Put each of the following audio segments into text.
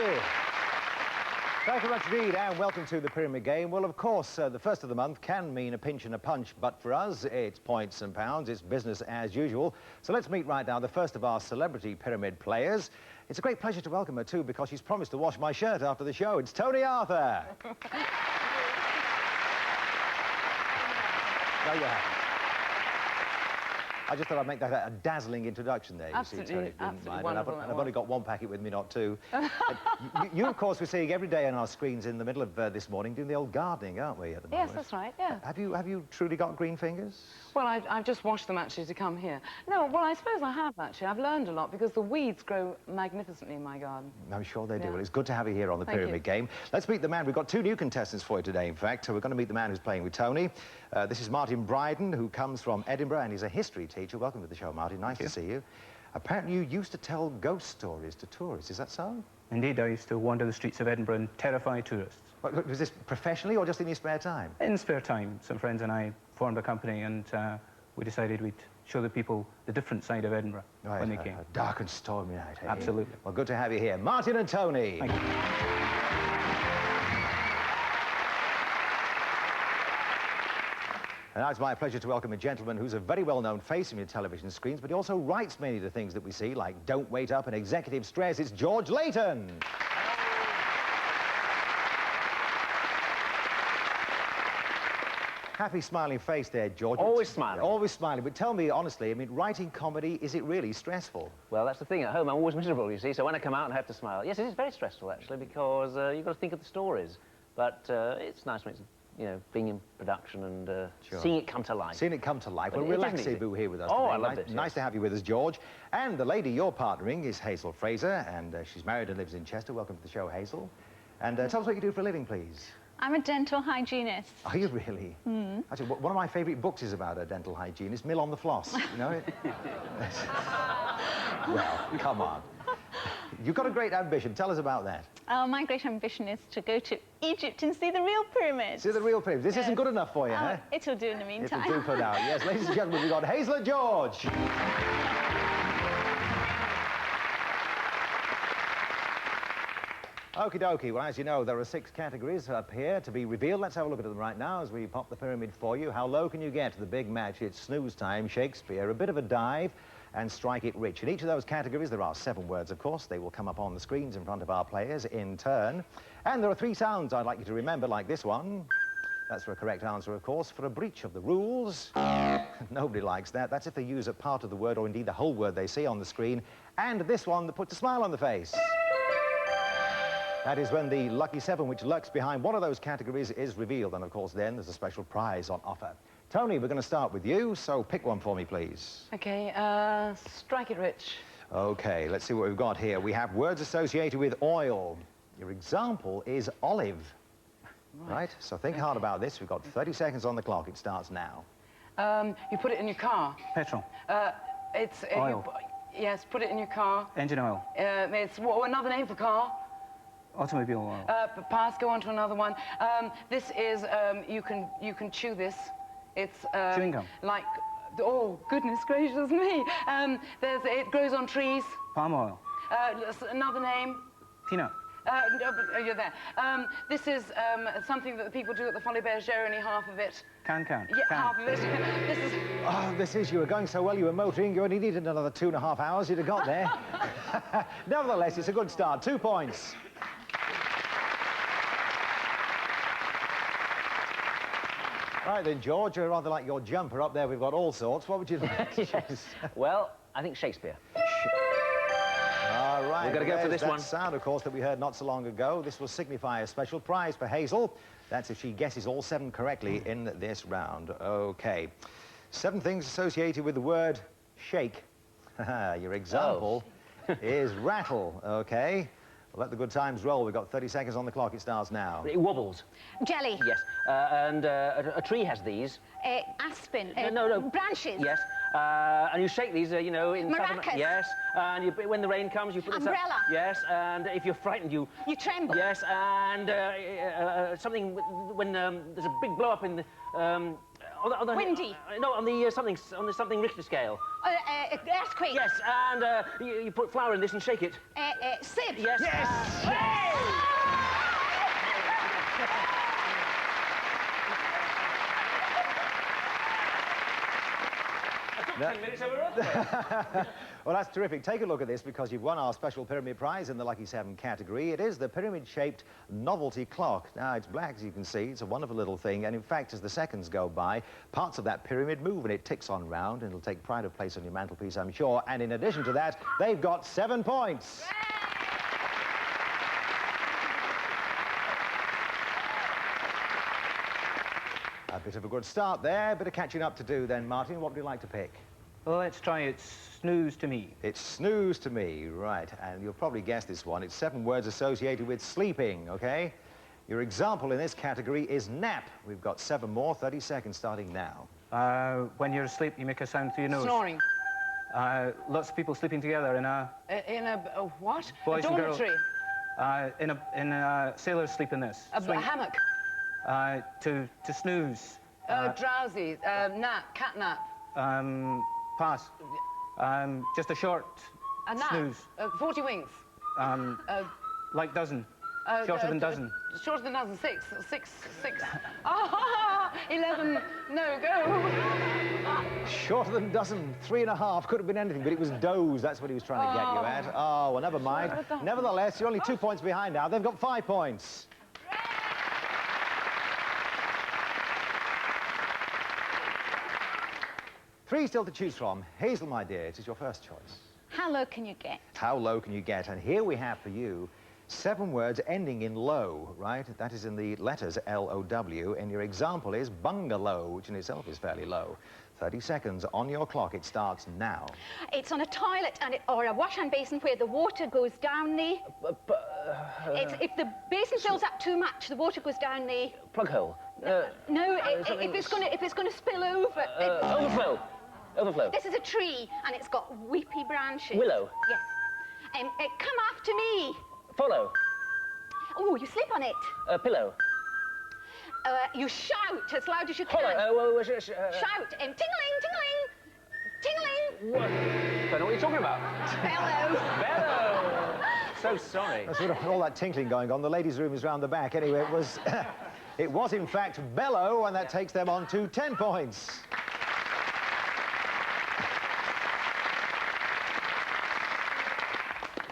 you. Thank you very much indeed, and welcome to the Pyramid Game. Well, of course, the first of the month can mean a pinch and a punch, but for us, it's points and pounds. It's business as usual. So let's meet right now the first of our celebrity pyramid players. It's a great pleasure to welcome her, too, because she's promised to wash my shirt after the show. It's Tony Arthur. There you have it. I just thought I'd make that a dazzling introduction there, you see, Tony, if you didn't mind. And I've only got one packet with me, not two. You, of course, we're seeing every day on our screens in the middle of this morning doing the old gardening, aren't we, at the moment? Yes, that's right, yeah. Have you truly got green fingers? Well, I've just washed them, actually, to come here. No, well, I suppose I have, actually. I've learned a lot, because the weeds grow magnificently in my garden. I'm sure they do. Well, it's good to have you here on the Pyramid Game. Let's meet the man. We've got two new contestants for you today, in fact. So we're going to meet the man who's playing with Tony. This is Martin Bryden, who comes from Edinburgh, and he's a history teacher. Welcome to the show, Martin. Nice to see you. Apparently, you used to tell ghost stories to tourists. Is that so? Indeed, I used to wander the streets of Edinburgh and terrify tourists. Was this professionally or just in your spare time? In spare time. Some friends and I formed a company, and we decided we'd show the people the different side of Edinburgh when they came. A dark and stormy night, eh? Absolutely. Well, good to have you here. Martin and Tony. Thank you. And now it's my pleasure to welcome a gentleman who's a very well-known face on your television screens, but he also writes many of the things that we see, like Don't Wait Up and Executive Stress. It's George Layton. Happy smiling face there, George. Always smiling. Always smiling. But tell me honestly, I mean, writing comedy, is it really stressful? Well, that's the thing. At home, I'm always miserable, you see, so when I come out and have to smile. Yes, it is very stressful, actually, because you've got to think of the stories. But it's nice when it's, you know, being in production and seeing it come to life. Seeing it come to life. Well, Relaxy-boo here with us today. I love it. Nice to have you with us, George. And the lady you're partnering is Hazel Fraser, and she's married and lives in Chester. Welcome to the show, Hazel. And tell us what you do for a living, please. I'm a dental hygienist. Are you really? Mm. Actually, one of my favourite books is about a dental hygienist, Mill on the Floss. You know it? Well, come on. You've got a great ambition. Tell us about that. My great ambition is to go to Egypt and see the real pyramids. See the real pyramids. This isn't good enough for you, huh? It'll do in the meantime. It'll do for now. Yes, ladies and gentlemen, we've got Hazel and George. Okie dokie. Well, as you know, there are 6 categories up here to be revealed. Let's have a look at them right now as we pop the pyramid for you. How low can you get? The big match. It's snooze time, Shakespeare, a bit of a dive, and strike it rich. In each of those categories, there are 7 words, of course. They will come up on the screens in front of our players in turn. And there are 3 sounds I'd like you to remember, like this one. That's for a correct answer, of course. For a breach of the rules. Nobody likes that. That's if they use a part of the word or indeed the whole word they see on the screen. And this one that puts a smile on the face. That is when the lucky 7, which lurks behind one of those categories, is revealed. And, of course, then there's a special prize on offer. Tony, we're going to start with you, so pick one for me, please. OK, strike it rich. OK, let's see what we've got here. We have words associated with oil. Your example is olive. Right? So think hard about this. We've got 30 seconds on the clock. It starts now. You put it in your car. Petrol. Oil. Yes, put it in your car. Engine oil. It's another name for car. Automobile oil. Pass, go on to another one. This is, you can chew this. It's chewing gum. Like, oh, goodness gracious me. It grows on trees. Palm oil. Another name. Peanut. You're there. This is something that the people do at the Folly Bear show, only half of it. Can. Yeah, half of it. This is... Oh, this is, you were going so well, you were motoring, you only needed another 2.5 hours, you'd have got there. Nevertheless, it's a good start. 2 points. Right then, George, you're rather like your jumper up there. We've got all sorts. What would you like to choose? Well, I think Shakespeare. All right. We've got to go for this one. That sound, of course, that we heard not so long ago. This will signify a special prize for Hazel. That's if she guesses all 7 correctly in this round. OK. 7 things associated with the word shake. Your example is rattle. OK. We'll let the good times roll. We've got 30 seconds on the clock. It starts now. It wobbles. Jelly. Yes. And a tree has these. Aspen. No. Branches. Yes. And you shake these, you know, in... Maracas. Yes. And when the rain comes, you put this up. Umbrella. Yes. And if you're frightened, you... You tremble. Yes. And something when there's a big blow-up in the... Windy. No, on the something Richter scale. Earthquake. Yes, and you put flour in this and shake it. Sieve. Yes. Yes. I took 10 minutes over. Well, that's terrific. Take a look at this because you've won our special pyramid prize in the Lucky 7 category. It is the pyramid-shaped novelty clock. Now, it's black, as you can see. It's a wonderful little thing. And in fact, as the seconds go by, parts of that pyramid move and it ticks on round, and it'll take pride of place on your mantelpiece, I'm sure. And in addition to that, they've got 7 points. A bit of a good start there. Bit of catching up to do then, Martin. What would you like to pick? Well, let's try It's Snooze to Me. It's snooze to me, right. And you'll probably guess this one. It's 7 words associated with sleeping, OK? Your example in this category is nap. We've got 7 more, 30 seconds starting now. When you're asleep, you make a sound through your nose. Snoring. Lots of people sleeping together in a... A what? Boys a and girls. dormitory. In a sailors sleep in this. A hammock. To snooze. Drowsy. Nap. Cat nap. Pass. Just a short A nap. snooze. 40 winks. Like dozen. Shorter than dozen. Shorter than dozen. Six. Ah, 11. No, go. Shorter than dozen, 3.5. Could have been anything, but it was doze. That's what he was trying to get you at. Oh, well, never mind. Nevertheless, you're only 2 points behind now. They've got 5 points. Three still to choose from. Hazel, my dear, it is your first choice. How low can you get? How low can you get? And here we have for you 7 words ending in low, right? That is in the letters L-O-W, and your example is bungalow, which in itself is fairly low. 30 seconds on your clock. It starts now. It's on a toilet or a wash-hand basin where the water goes down the... if the basin fills up too much, the water goes down the... Plug hole. No, if it's going to spill over... Overflow. Overflow. This is a tree, and it's got weepy branches. Willow. Yes. Come after me. Follow. Oh, you slip on it. Pillow. You shout as loud as you can. Hollow. Shout. Tingling, tingling, tingling. What? I don't know what you're talking about. Bellow. Bellow. So sorry. That's sort of all that tinkling going on. The ladies' room is round the back. Anyway, it was... it was, in fact, bellow, and that takes them on to 10 points.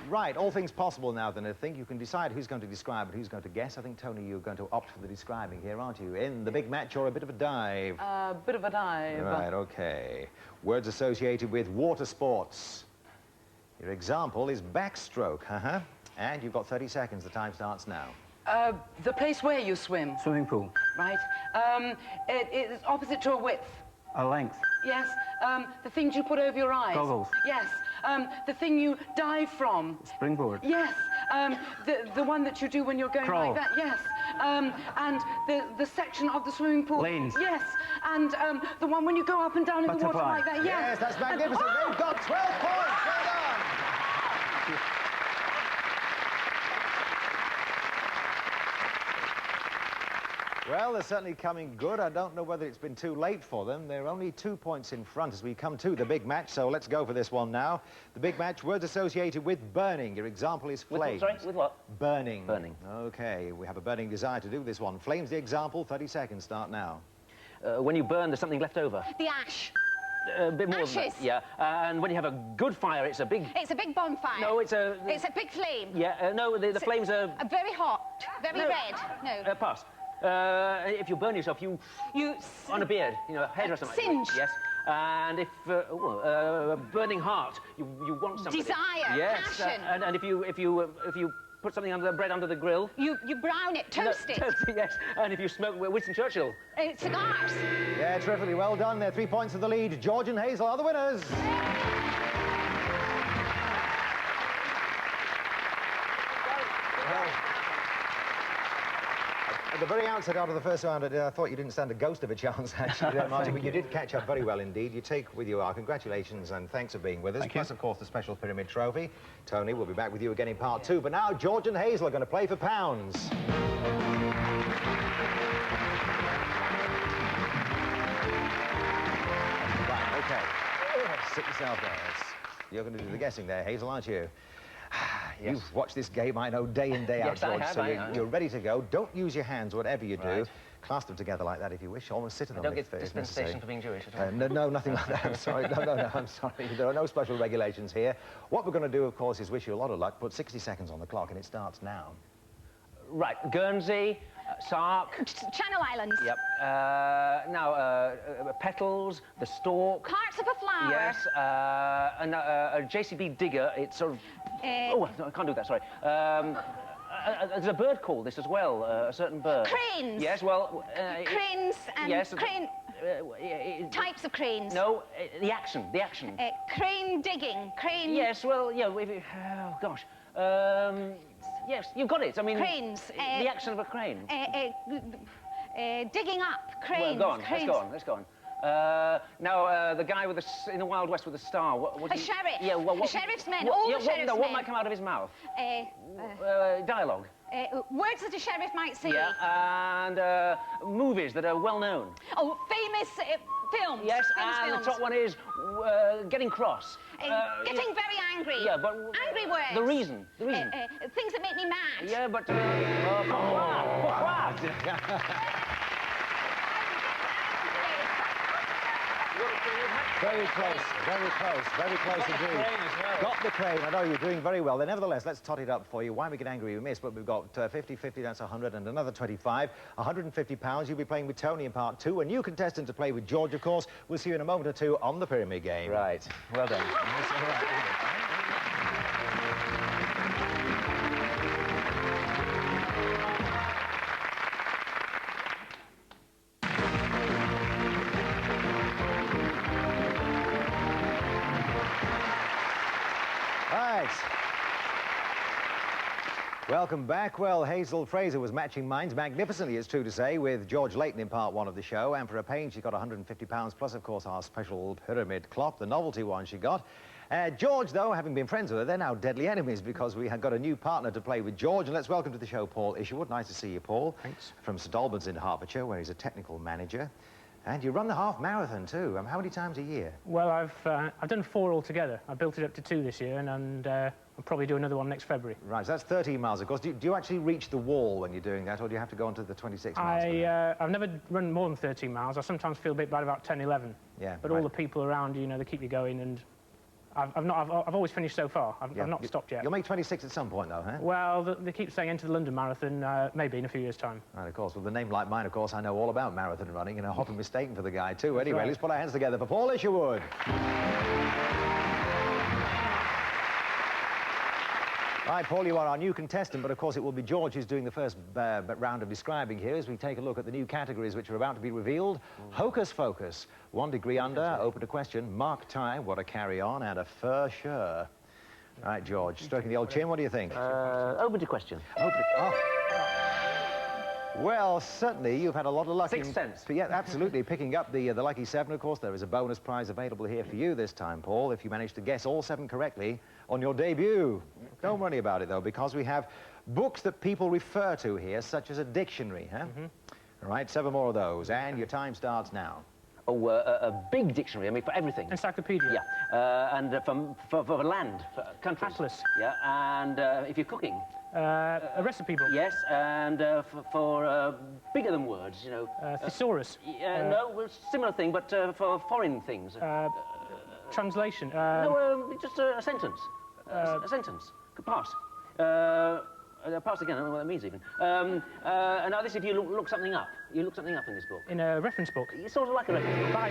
Right, all things possible now, then. I think you can decide who's going to describe and who's going to guess. I think, Tony, you're going to opt for the describing here, aren't you? In the big match, or a bit of a dive? Bit of a dive. Right, OK. Words associated with water sports. Your example is backstroke, And you've got 30 seconds. The time starts now. The place where you swim. Swimming pool. Right. It is opposite to a width. A length. Yes. The things you put over your eyes. Goggles. Yes. The thing you dive from. Springboard. Yes. The one that you do when you're going Crawl. like that. Yes. And the section of the swimming pool. Lanes. Yes. And the one when you go up and down in the water Butterfly. like that. Yes. Yes, that's magnificent. They've got 12 points. Well done. Well, they're certainly coming good. I don't know whether it's been too late for them. They're only 2 points in front as we come to the big match, so let's go for this one now. The big match, words associated with burning. Your example is flames. With what? Burning. Burning. OK, we have a burning desire to do this one. Flames, the example, 30 seconds, start now. When you burn, there's something left over. The ash. A bit more Ashes. than that. Yeah. And when you have a good fire, it's a big... It's a big bonfire. No, it's a... It's a big flame. Yeah, no, the flames are... Very hot. Very red. No. Pass. If you burn yourself, you on a beard, you know, a head or something. Singe. Yes. And if burning heart, you want something. Desire. Yes. Passion. And if you put something under the bread under the grill. You brown it, toast it. Toast it, yes. And if you smoke Winston Churchill. Cigars. Yeah, terrifically well done. They're 3 points to the lead. George and Hazel are the winners. At the very outset, out of the first round, I thought you didn't stand a ghost of a chance, actually, there, Martin, but you did catch up very well indeed. You take with you our congratulations and thanks for being with us. Thank you. Plus, of course, the special Pyramid Trophy. Tony, we'll be back with you again in part 2. But now, George and Hazel are going to play for pounds. yourself there. You're going to do the guessing there, Hazel, aren't you? Yes. You've watched this game, I know, day in, day out, Yes, I George, have, so I know. you're ready to go. Don't use your hands, whatever you do. Right. Clasp them together like that if you wish. Almost sit on them Don't if get necessary. dispensation for being Jewish at all. No, nothing like that. I'm sorry. No, I'm sorry. There are no special regulations here. What we're going to do, of course, is wish you a lot of luck. Put 60 seconds on the clock, and it starts now. Right, Guernsey, Sark. Channel Islands. Yep. Now, petals, the stalk. Parts of a flower. Yes, and a JCB digger, it's sort of... oh, no, I can't do that, sorry. There's a bird called this as well, a certain bird. Cranes. Yes, well... Cranes and yes, crane... types of cranes. No, the action. Crane digging. Crane... Yes, well, yeah, oh, gosh. Yes, you've got it. I mean... Cranes. The action of a crane. Digging up. Cranes. Well, go on, cranes. let's go on. Now, the guy with in the Wild West with the star. What A sheriff. Yeah, well, what... A sheriff's men. What, All yeah, the sheriff's men. what might come out of his mouth? Dialogue. Words that a sheriff might say. Yeah, and movies that are well known. Oh, famous films. Yes, famous and films. the top one is getting cross. Getting very angry. Yeah, but... Angry words. The reason. Things that make me mad. Yeah, but... Very close indeed. Got the crane. I know you're doing very well. Then, nevertheless, let's tot it up for you. Why we get angry we missed, but we've got 50, that's 100, and another 25. £150. You'll be playing with Tony in part 2. A new contestant to play with George, of course. We'll see you in a moment or two on the Pyramid Game. Right. Well done. Welcome back. Well, Hazel Fraser was matching minds magnificently, it's true to say, with George Layton in part 1 of the show. And for a pain, she got £150, plus, of course, our special pyramid clock, the novelty one she got. George, though, having been friends with her, they're now deadly enemies because we have got a new partner to play with George. And let's welcome to the show Paul Isherwood. Nice to see you, Paul. Thanks. From St Albans in Hertfordshire, where he's a technical manager. And you run the half marathon, too. How many times a year? Well, I've done 4 altogether. I built it up to 2 this year, and I'll probably do another one next February. Right, so that's 13 miles, of course. Do you actually reach the wall when you're doing that, or do you have to go on to the 26 miles? I've never run more than 13 miles. I sometimes feel a bit bad about 10, 11. Yeah, but all the people around, you know, they keep you going, and I've always finished so far. I've not stopped yet. You'll make 26 at some point, though, huh? Well, they keep saying enter the London Marathon, maybe in a few years' time. Right, of course. With a name like mine, of course, I know all about marathon running, and I'm often mistaken for the guy, too. That's Anyway, right. let's put our hands together for Paul Isherwood. Right, Paul, you are our new contestant, but of course it will be George who's doing the first round of describing here as we take a look at the new categories which are about to be revealed. Hocus Focus, 1 degree under, open to question, mark time, what a carry-on, and a fur sure. Right, George, stroking the old chin, what do you think? Open to question. Well, certainly you've had a lot of luck. Sixth sense. Yeah, absolutely. Picking up the lucky 7, of course. There is a bonus prize available here for you this time, Paul, if you manage to guess all 7 correctly on your debut. Okay. Don't worry about it, though, because we have books that people refer to here, such as a dictionary, huh? All right, 7 more of those, and your time starts now. Oh, a big dictionary, I mean, for everything. Encyclopedia. Yeah, and for land, for countries. Atlas. Yeah, and if you're cooking. A recipe book. Yes, and for bigger than words, you know. Thesaurus. No, well, similar thing, but for foreign things. Translation. No, just a sentence. A sentence. Could pass. Pass again, I don't know what that means even. And now this, if you look something up. You look something up in this book. In a reference book. It's sort of like a reference book.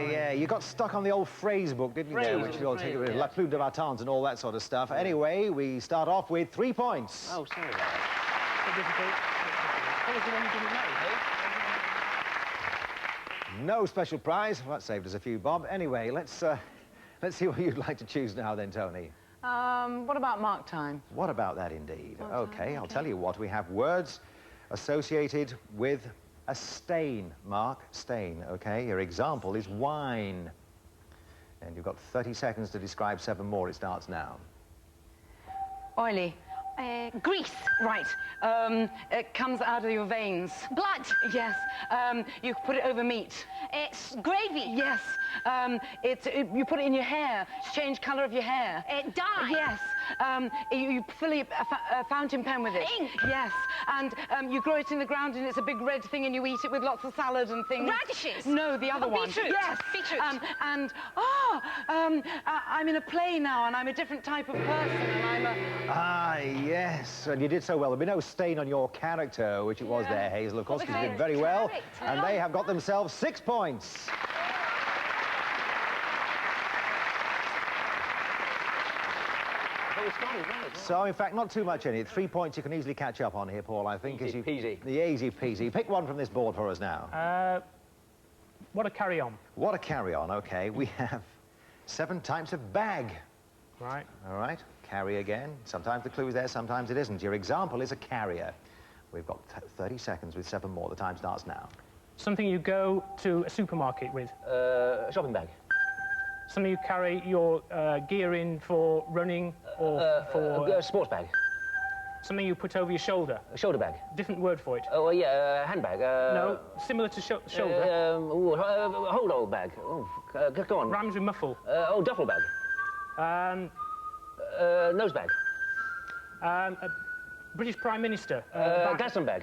Yeah, you got stuck on the old phrase book, didn't you? Which we all take with La Plume de Batons and all that sort of stuff. Anyway, we start off with 3 points. Oh, sorry. So difficult. What was the one you didn't know? No special prize. Well, that saved us a few bob. Anyway, let's see what you'd like to choose now then, Tony. What about mark time? What about that indeed? Okay, I'll tell you what. We have words associated with a stain. Mark, stain, okay? Your example is wine. And you've got 30 seconds to describe 7 more. It starts now. Oily. Grease. Right. It comes out of your veins. Blood. Yes. You put it over meat. It's gravy. Yes. You put it in your hair to change colour of your hair. Dye. Yes. You fill a fountain pen with it. Ink. Yes. And you grow it in the ground and it's a big red thing and you eat it with lots of salad and things. Radishes. No, the other one. Beetroot. Yes. Beetroot. I'm in a play now and I'm a different type of person and I'm a... Ah, yes, and you did so well. There'll be no stain on your character, which it was there, Hazel. Of course, you did very well. And they have got themselves 6 points. So, in fact, not too much in it. 3 points you can easily catch up on here, Paul, I think. Easy peasy. The easy peasy. Pick one from this board for us now. What a carry-on. What a carry-on, OK. We have 7 types of bag. Right. All right, carry again. Sometimes the clue is there, sometimes it isn't. Your example is a carrier. We've got 30 seconds with 7 more. The time starts now. Something you go to a supermarket with. A shopping bag. Something you carry your gear in for running or for... A sports bag. Something you put over your shoulder. A shoulder bag. Different word for it. Oh, yeah, handbag. No, similar to shoulder. Hold bag. Oh, go on. Rhymes with muffle. Duffel bag. Nose bag. A British Prime Minister. Glasson bag.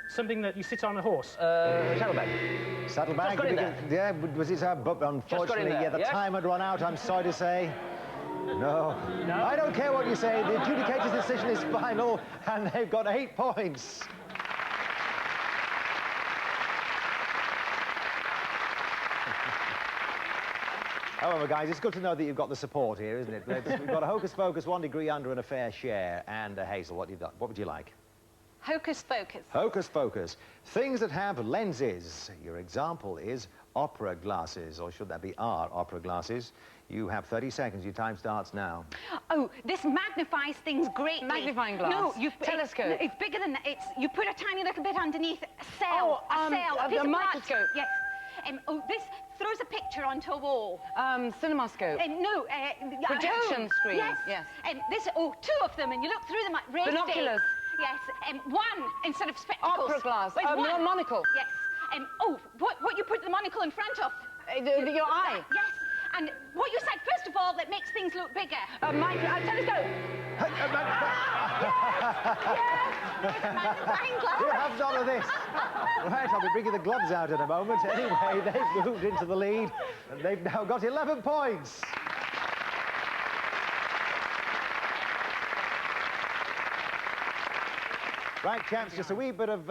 Something that you sit on a horse. Saddlebag. Saddlebag. Just got in there. Yeah, was it? But unfortunately, there, yeah, the yes? time had run out, I'm sorry to say. No. I don't care what you say. The adjudicator's decision is final, and they've got 8 points. However, guys, it's good to know that you've got the support here, isn't it? We've got a Hocus Pocus, 1 degree under, and a fair share. And Hazel, what would you like? Hocus Pocus. Hocus Pocus. Things that have lenses. Your example is opera glasses, or should that be our opera glasses? You have 30 seconds. Your time starts now. Oh, this magnifies things greatly. Magnifying glass. No, telescope. It's bigger than that. You put a tiny little bit underneath a cell. Oh, a cell. a piece of microscope. glass. Yes. This throws a picture onto a wall. CinemaScope. No. Projection screen. Yes. Yes. 2 of them, and you look through them at race Binoculars. day. Yes. 1 instead of spectacles. Opera glass. Wait, 1. Monocle. Yes. What you put the monocle in front of? Your eye. Yes. And what you said, first of all, that makes things look bigger. Telescope. Magnifying glass. You have none of this. Right, I'll be bringing the gloves out in a moment. Anyway, they've moved into the lead, and they've now got 11 points. Right, champs, just a wee bit of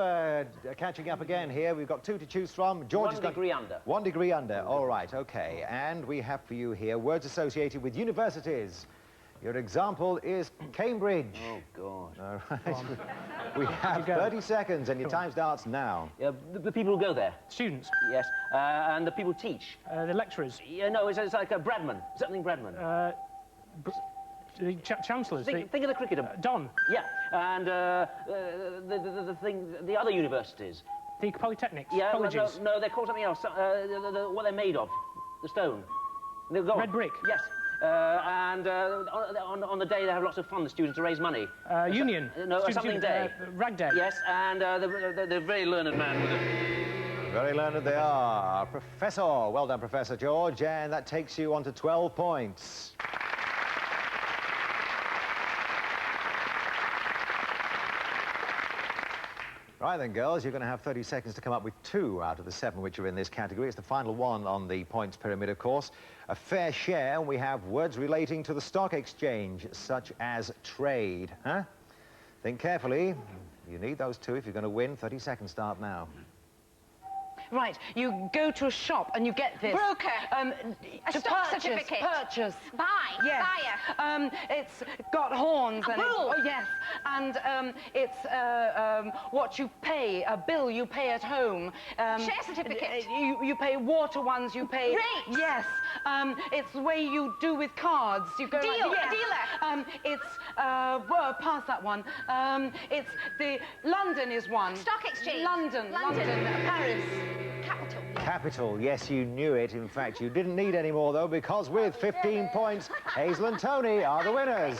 catching up again here. We've got 2 to choose from. George 1 degree under. 1 degree under. All right, OK. And we have for you here words associated with universities. Your example is Cambridge. Oh, God. All right. We have 30 seconds, and your time starts now. Yeah, the people who go there. Students. Yes. And the people who teach. The lecturers. Yeah, no, it's like a Bradman. Something Bradman. The chancellors. Think of the cricketer. Don. Yeah, and the other universities. The polytechnics. Yeah, colleges. no, they're called something else. What they're made of, the stone. Red brick. Yes, and on the day they have lots of fun. The students to raise money. Union. No, something day. Rag day. Yes, and the very learned man with the... Very learned they are. Professor. Well done, Professor George. And that takes you on to 12 points. Right then, girls, you're going to have 30 seconds to come up with 2 out of the 7 which are in this category. It's the final one on the points pyramid, of course. A fair share, and we have words relating to the stock exchange, such as trade. Huh? Think carefully. You need those 2 if you're going to win. 30 seconds start now. Right, you go to a shop and you get this. Broker. A stock certificate. Purchase. Buy. Yes. Buyer. It's got horns. A and bull. Yes. And it's what you pay, a bill you pay at home. Share certificate. You pay water ones, you pay... Rates. Yes. It's the way you do with cards. You go Deal. Like, A dealer. well, pass that one. It's the... London is one. Stock exchange. London. Paris. Capital. Capital, yes, you knew it. In fact, you didn't need any more, though, because with 15 points, Hazel and Tony are the winners.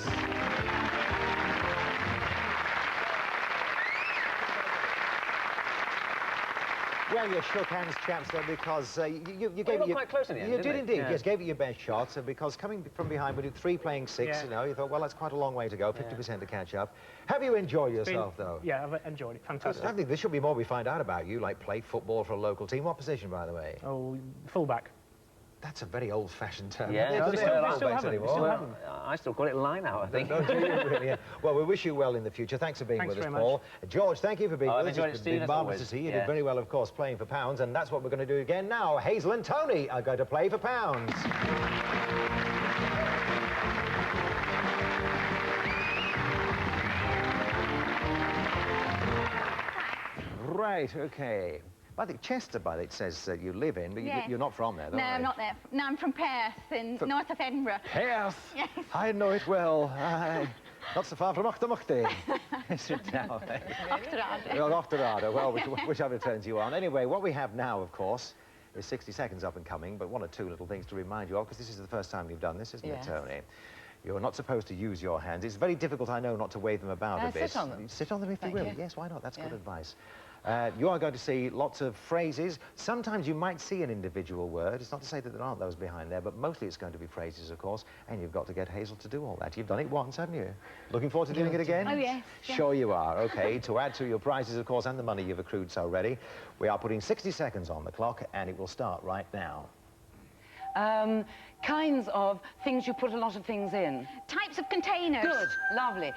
Well, you shook hands, chaps, then, because you gave we it were your... quite close in the end, You didn't did we? indeed, Yeah. yes, gave it your best shot, because coming from behind, we did 3 playing 6, Yeah. you know, you thought, well, that's quite a long way to go, 50% to catch up. Have you enjoyed yourself, though? Yeah, I've enjoyed it. Fantastic. I think there should be more we find out about you, like play football for a local team. What position, by the way? Oh, fullback. That's a very old-fashioned term. Yeah. They No, don't we have still fullbacks have it. We anymore. still have Well, I still call it line-out, I think. Don't you really? Yeah. Well, we wish you well in the future. Thanks for being Thanks with us, very much. Paul. George, thank you for being Oh, I've with us. enjoyed it, It's Steve, been as marvellous always. to see you. You Yeah. did very well, of course, playing for pounds, and that's what we're going to do again now. Hazel and Tony are going to play for pounds. Right, OK. I think Chester, by it says that you live in, but Yes. you're not from there, though. No, are I'm you? not there. No, I'm from Perth, in north of Edinburgh. Perth. Yes. I know it well. Not so far from Ochtermochte. Is it now? Achterade. Well, Ochterade, well, whichever turns you on. Anyway, what we have now, of course, is 60 seconds up and coming, but 1 or 2 little things to remind you of, because this is the first time you've done this, isn't Yes. it, Tony? You're not supposed to use your hands. It's very difficult, I know, not to wave them about a bit. Sit on them. Sit on them if you Thank will. you. Yes, why not? That's good Yeah. advice. You are going to see lots of phrases. Sometimes you might see an individual word. It's not to say that there aren't those behind there, but mostly it's going to be phrases, of course, and you've got to get Hazel to do all that. You've done it once, haven't you? Looking forward to doing it again? Oh, yes, yes. Sure you are. OK, to add to your prizes, of course, and the money you've accrued so ready, we are putting 60 seconds on the clock, and it will start right now. Kinds of things you put a lot of things in. Types of containers. Good, lovely.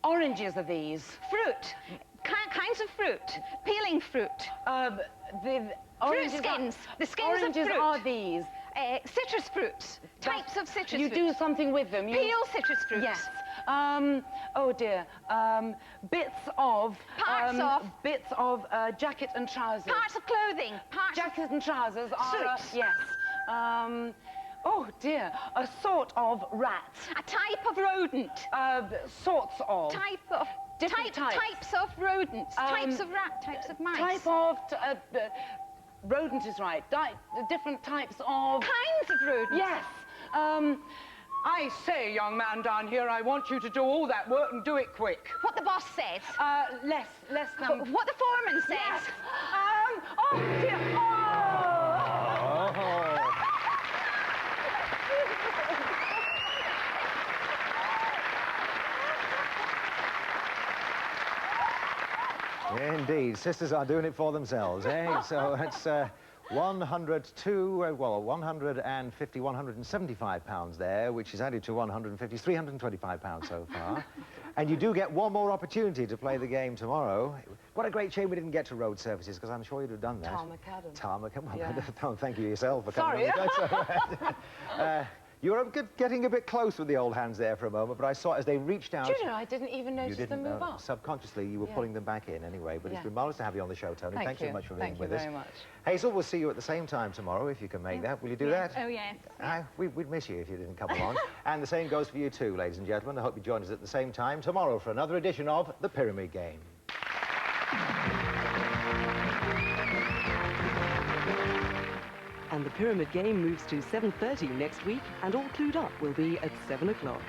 Oranges are these. Fruit. Kinds of fruit. Peeling fruit. The oranges skins. The skins of oranges fruit. are these. Citrus fruits. Types of citrus You fruits. do something with them. You... Peel citrus fruits. Yes. Oh dear. Bits of... Bits of jacket and trousers. Parts of clothing. Parts Jacket and trousers are... Suits. yes. Oh dear. A sort of rat. A type of rodent. Sorts of. Type of... Different types. Types of rodents. Types of rat. Types of mice. Type of... rodent is right. Different types of... Kinds of rodents. Yes. I say, young man down here, I want you to do all that work and do it quick. What the boss says. Less than... What the foreman says. Yes. Oh dear. Oh. Indeed, sisters are doing it for themselves, eh? So it's 175 pounds there, which is added to 150, 325 pounds so far. And you do get one more opportunity to play the game tomorrow. What a great shame we didn't get to road services, because I'm sure you'd have done that. Tarmac Well, Yeah. thank you yourself for coming. Sorry. That's all right. You were getting a bit close with the old hands there for a moment, but I saw as they reached out... Do you know, I didn't even notice them move know. up. Subconsciously, you were Yeah. pulling them back in anyway, but it's Yeah. been marvellous to have you on the show, Tony. Thank Thanks so you. much for being Thank with you us. very much. Hazel, we'll see you at the same time tomorrow, if you can make that. Will you do that? Oh, yes. We'd miss you if you didn't come along. And the same goes for you too, ladies and gentlemen. I hope you join us at the same time tomorrow for another edition of The Pyramid Game. And the Pyramid Game moves to 7:30 next week, and All Clued Up will be at 7 o'clock.